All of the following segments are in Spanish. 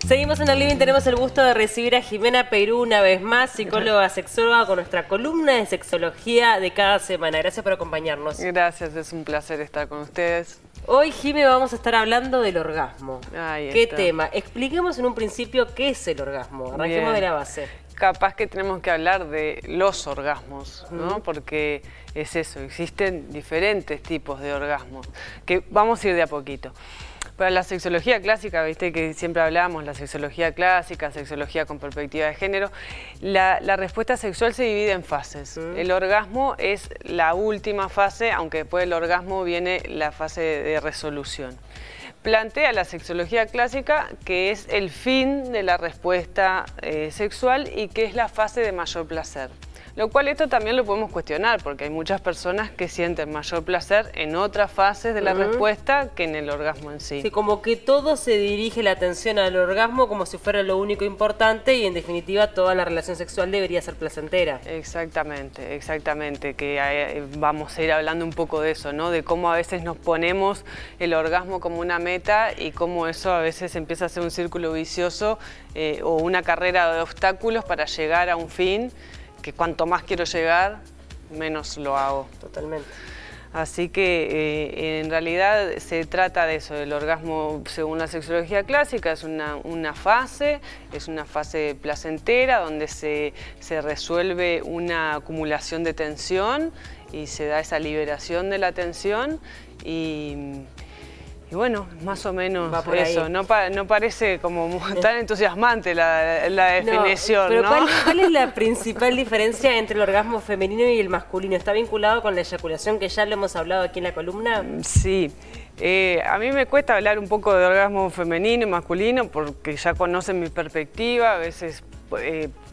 Seguimos en el living, tenemos el gusto de recibir a Jimena Peirú una vez más, psicóloga sexóloga, con nuestra columna de sexología de cada semana. Gracias por acompañarnos. Gracias, es un placer estar con ustedes. Hoy, Jime, vamos a estar hablando del orgasmo. Ahí ¿Qué está. tema? Expliquemos en un principio qué es el orgasmo. Arranquemos de la base. Capaz que tenemos que hablar de los orgasmos, ¿no? Porque es eso, existen diferentes tipos de orgasmos, que vamos a ir de a poquito. Para la sexología clásica, viste que siempre hablamos, la sexología clásica, sexología con perspectiva de género, la respuesta sexual se divide en fases. El orgasmo es la última fase, aunque después del orgasmo viene la fase de resolución. Plantea la sexología clásica que es el fin de la respuesta sexual y que es la fase de mayor placer. Lo cual esto también lo podemos cuestionar porque hay muchas personas que sienten mayor placer en otras fases de la respuesta que en el orgasmo en sí. Sí, como que todo se dirige la atención al orgasmo como si fuera lo único importante y en definitiva toda la relación sexual debería ser placentera. Exactamente, exactamente, que vamos a ir hablando un poco de eso, ¿no? De cómo a veces nos ponemos el orgasmo como una meta y cómo eso a veces empieza a ser un círculo vicioso o una carrera de obstáculos para llegar a un fin, que cuanto más quiero llegar, menos lo hago. Totalmente. Así que en realidad se trata de eso, del orgasmo según la sexología clásica, es una fase placentera donde se resuelve una acumulación de tensión y se da esa liberación de la tensión y bueno, más o menos eso, no parece como tan entusiasmante la definición, no, pero ¿no? ¿cuál es la principal diferencia entre el orgasmo femenino y el masculino? ¿Está vinculado con la eyaculación, que ya lo hemos hablado aquí en la columna? Sí, a mí me cuesta hablar un poco de orgasmo femenino y masculino porque ya conocen mi perspectiva, a veces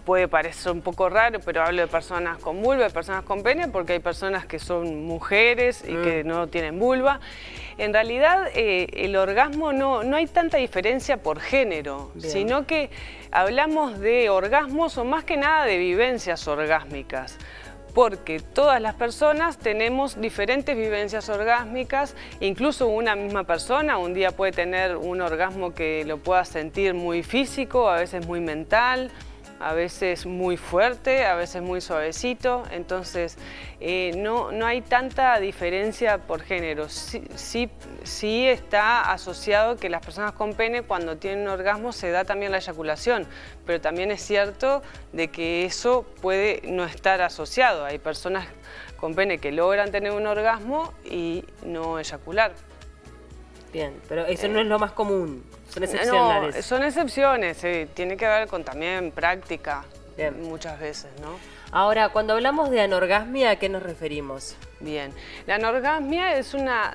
puede parecer un poco raro, pero hablo de personas con vulva, de personas con pene, porque hay personas que son mujeres y que no tienen vulva. En realidad, el orgasmo no hay tanta diferencia por género, sino que hablamos de orgasmos o más que nada de vivencias orgásmicas. Porque todas las personas tenemos diferentes vivencias orgásmicas, incluso una misma persona un día puede tener un orgasmo que lo pueda sentir muy físico, a veces muy mental, a veces muy fuerte, a veces muy suavecito, entonces no hay tanta diferencia por género. Sí está asociado que las personas con pene cuando tienen un orgasmo se da también la eyaculación, pero también es cierto de que eso puede no estar asociado. Hay personas con pene que logran tener un orgasmo y no eyacular. Bien, pero eso no es lo más común, son excepcionales. No, son excepciones, tiene que ver con también práctica, muchas veces, ¿no? Ahora, cuando hablamos de anorgasmia, ¿a qué nos referimos? Bien, la anorgasmia es una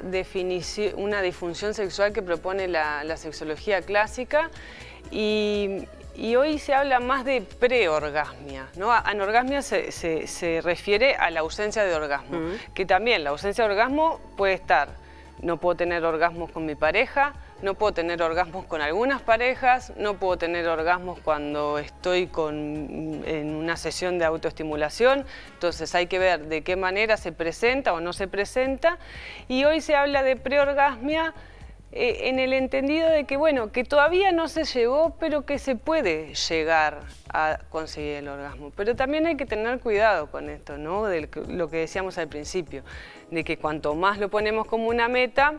disfunción sexual que propone la sexología clásica y hoy se habla más de preorgasmia, ¿no? Anorgasmia se refiere a la ausencia de orgasmo, que también la ausencia de orgasmo puede estar. No puedo tener orgasmos con mi pareja, no puedo tener orgasmos con algunas parejas, no puedo tener orgasmos cuando estoy en una sesión de autoestimulación, entonces hay que ver de qué manera se presenta o no se presenta. Y hoy se habla de preorgasmia en el entendido de que, bueno, que todavía no se llegó, pero que se puede llegar a conseguir el orgasmo. Pero también hay que tener cuidado con esto, ¿no? De lo que decíamos al principio, de que cuanto más lo ponemos como una meta,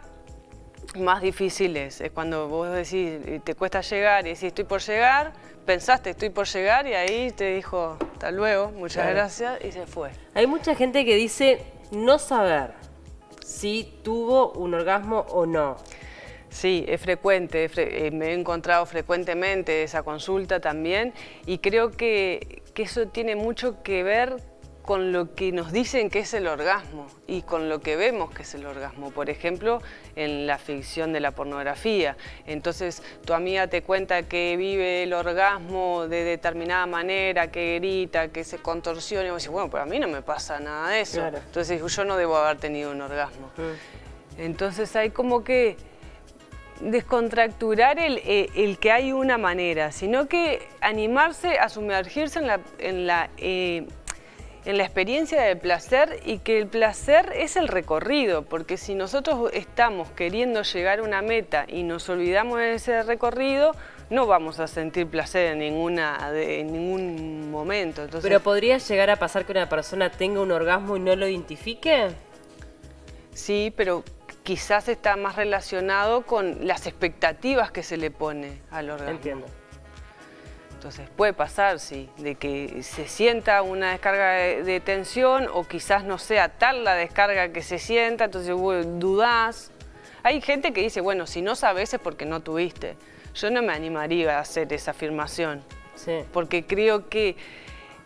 más difícil es. Es cuando vos decís, te cuesta llegar y decís, estoy por llegar, pensaste, estoy por llegar, y ahí te dijo, hasta luego, muchas gracias, y se fue. Hay mucha gente que dice no saber si tuvo un orgasmo o no. Sí, es frecuente, me he encontrado frecuentemente esa consulta también y creo que eso tiene mucho que ver con lo que nos dicen que es el orgasmo y con lo que vemos que es el orgasmo. Por ejemplo, en la ficción de la pornografía. Entonces, tu amiga te cuenta que vive el orgasmo de determinada manera, que grita, que se contorsiona y vos decís, bueno, pero a mí no me pasa nada de eso. Claro. Entonces, yo no debo haber tenido un orgasmo. Entonces, hay como que descontracturar el que hay una manera, sino que animarse a sumergirse en la experiencia del placer y que el placer es el recorrido, porque si nosotros estamos queriendo llegar a una meta y nos olvidamos de ese recorrido, no vamos a sentir placer en ningún momento. Entonces, ¿Pero podría llegar a pasar que una persona tenga un orgasmo y no lo identifique? sí, pero quizás está más relacionado con las expectativas que se le pone al orgasmo. Entiendo. Entonces puede pasar, sí, de que se sienta una descarga de tensión o quizás no sea tal la descarga que se sienta, entonces dudás. Hay gente que dice, bueno, si no sabes es porque no tuviste. Yo no me animaría a hacer esa afirmación, Sí. porque creo que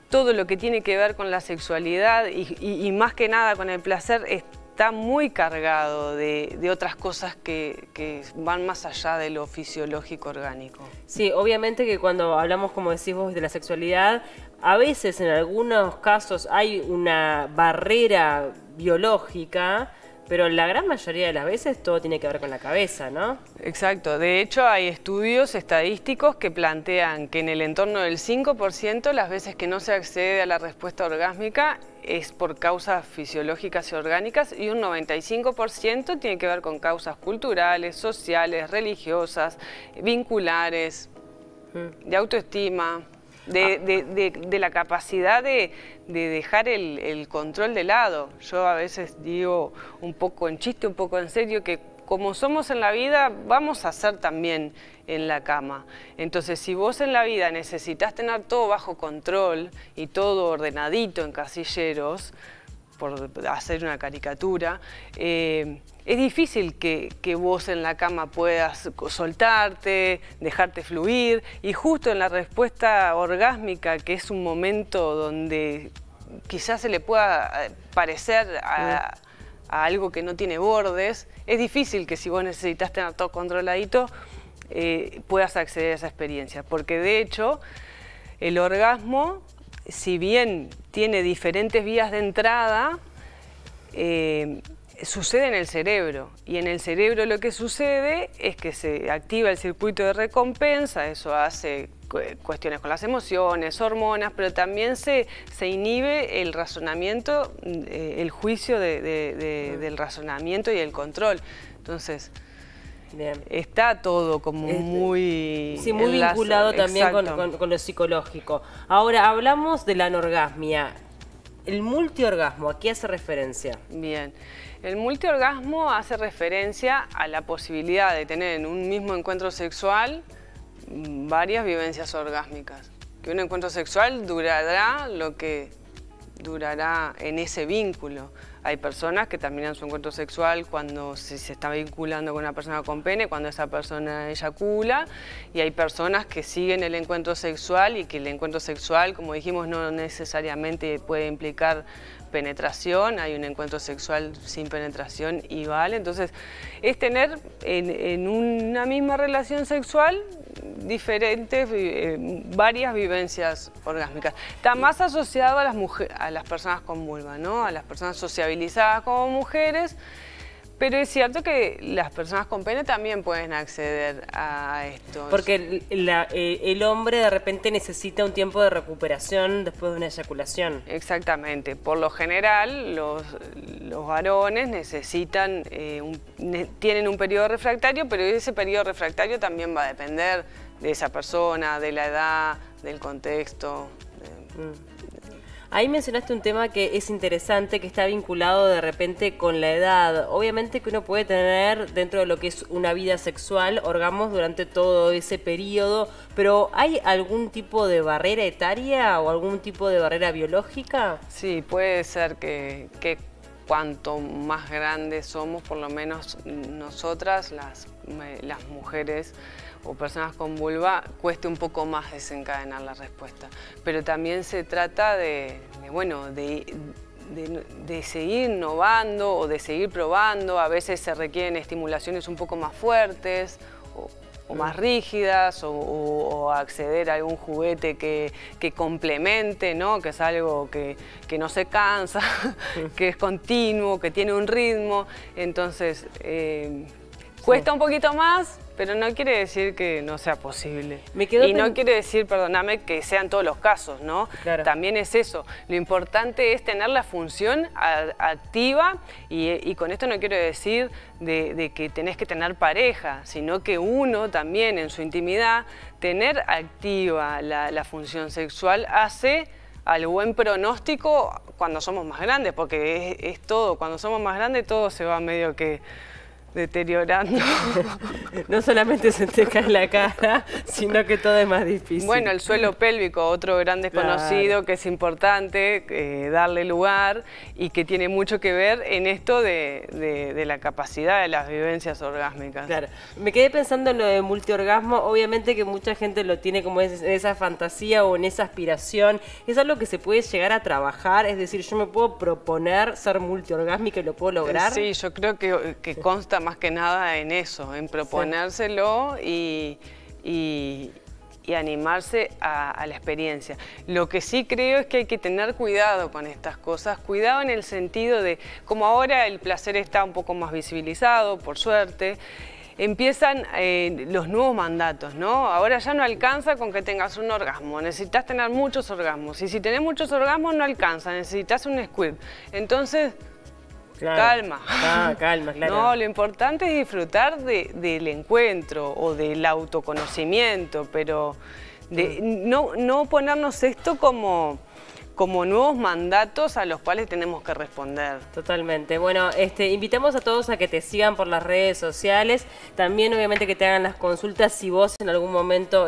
todo lo que tiene que ver con la sexualidad y más que nada con el placer está muy cargado de otras cosas que van más allá de lo fisiológico orgánico. Sí, obviamente que cuando hablamos, como decís vos, de la sexualidad, a veces en algunos casos hay una barrera biológica, pero la gran mayoría de las veces todo tiene que ver con la cabeza, ¿no? Exacto. De hecho, hay estudios estadísticos que plantean que en el entorno del 5% las veces que no se accede a la respuesta orgásmica es por causas fisiológicas y orgánicas y un 95% tiene que ver con causas culturales, sociales, religiosas, vinculares, de autoestima, de la capacidad de dejar el control de lado. Yo a veces digo un poco en chiste, un poco en serio, que como somos en la vida, vamos a ser también en la cama. Entonces, si vos en la vida necesitas tener todo bajo control y todo ordenadito en casilleros, por hacer una caricatura, es difícil que vos en la cama puedas soltarte, dejarte fluir, y justo en la respuesta orgásmica, que es un momento donde quizás se le pueda parecer a algo que no tiene bordes, es difícil que si vos necesitas tener todo controladito, puedas acceder a esa experiencia, porque de hecho el orgasmo, si bien tiene diferentes vías de entrada, sucede en el cerebro, y en el cerebro lo que sucede es que se activa el circuito de recompensa, eso hace cuestiones con las emociones, hormonas, pero también se inhibe el razonamiento, el juicio del razonamiento y el control. Entonces, bien, está todo como muy... Sí, muy vinculado también con lo psicológico. Ahora, hablamos de la anorgasmia. ¿El multiorgasmo a qué hace referencia? Bien, el multiorgasmo hace referencia a la posibilidad de tener en un mismo encuentro sexual varias vivencias orgásmicas. Que un encuentro sexual durará lo que durará en ese vínculo. Hay personas que terminan su encuentro sexual cuando se está vinculando con una persona con pene, cuando esa persona eyacula, y hay personas que siguen el encuentro sexual y que el encuentro sexual, como dijimos, no necesariamente puede implicar penetración, hay un encuentro sexual sin penetración y vale. Entonces, es tener en una misma relación sexual diferentes, varias vivencias orgásmicas. Está más asociado a las personas con vulva, ¿no? A las personas sociabilizadas como mujeres, pero es cierto que las personas con pene también pueden acceder a esto. Porque el hombre de repente necesita un tiempo de recuperación después de una eyaculación. Exactamente. Por lo general, los varones necesitan, tienen un periodo refractario, pero ese periodo refractario también va a depender de esa persona, de la edad, del contexto. Ahí mencionaste un tema que es interesante, que está vinculado de repente con la edad. Obviamente que uno puede tener dentro de lo que es una vida sexual orgasmos durante todo ese periodo, pero ¿hay algún tipo de barrera etaria o algún tipo de barrera biológica? Sí, puede ser que cuanto más grandes somos, por lo menos nosotras, las mujeres o personas con vulva, cueste un poco más desencadenar la respuesta. Pero también se trata de seguir innovando o de seguir probando. A veces se requieren estimulaciones un poco más fuertes o más rígidas, o acceder a algún juguete que complemente, ¿no? Que es algo que no se cansa, que es continuo, que tiene un ritmo. Entonces, Cuesta un poquito más, pero no quiere decir que no sea posible. No quiere decir, perdóname, que sean todos los casos, ¿no? Claro. También es eso. Lo importante es tener la función activa y con esto no quiero decir de que tenés que tener pareja, sino que uno también en su intimidad, tener activa la función sexual hace al buen pronóstico cuando somos más grandes, porque es todo, cuando somos más grandes todo se va medio que deteriorando. No solamente se te cae la cara, sino que todo es más difícil. Bueno, el suelo pélvico, otro gran desconocido, claro, que es importante darle lugar y que tiene mucho que ver en esto de la capacidad de las vivencias orgásmicas. Claro. Me quedé pensando en lo de multiorgasmo. Obviamente que mucha gente lo tiene como esa fantasía o en esa aspiración. Es algo que se puede llegar a trabajar, es decir, yo me puedo proponer ser multiorgásmica y lo puedo lograr. Sí, yo creo que consta más que nada en eso, en proponérselo, sí, y animarse a la experiencia. Lo que sí creo es que hay que tener cuidado con estas cosas, cuidado en el sentido de, como ahora el placer está un poco más visibilizado, por suerte, empiezan los nuevos mandatos, ¿no? Ahora ya no alcanza con que tengas un orgasmo, necesitas tener muchos orgasmos, y si tenés muchos orgasmos no alcanza, necesitas un squirt. Entonces, claro, calma. Calma, claro. No, lo importante es disfrutar del encuentro o del autoconocimiento, pero no ponernos esto como nuevos mandatos a los cuales tenemos que responder. Totalmente. Bueno, invitamos a todos a que te sigan por las redes sociales. También, obviamente, que te hagan las consultas si vos en algún momento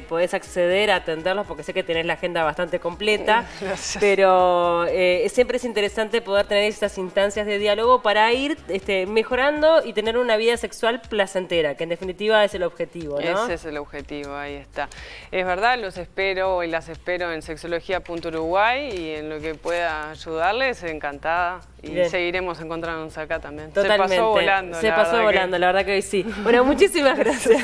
podés acceder a atenderlos, porque sé que tenés la agenda bastante completa. Gracias. Pero siempre es interesante poder tener estas instancias de diálogo para ir mejorando y tener una vida sexual placentera, que en definitiva es el objetivo, ¿no? Ese es el objetivo, ahí está. Es verdad, los espero y las espero en sexología.uruguay y en lo que pueda ayudarles, encantada. Y bien, seguiremos encontrándonos acá también. Totalmente. Se pasó volando. Se pasó volando, la verdad que hoy sí. Bueno, muchísimas gracias.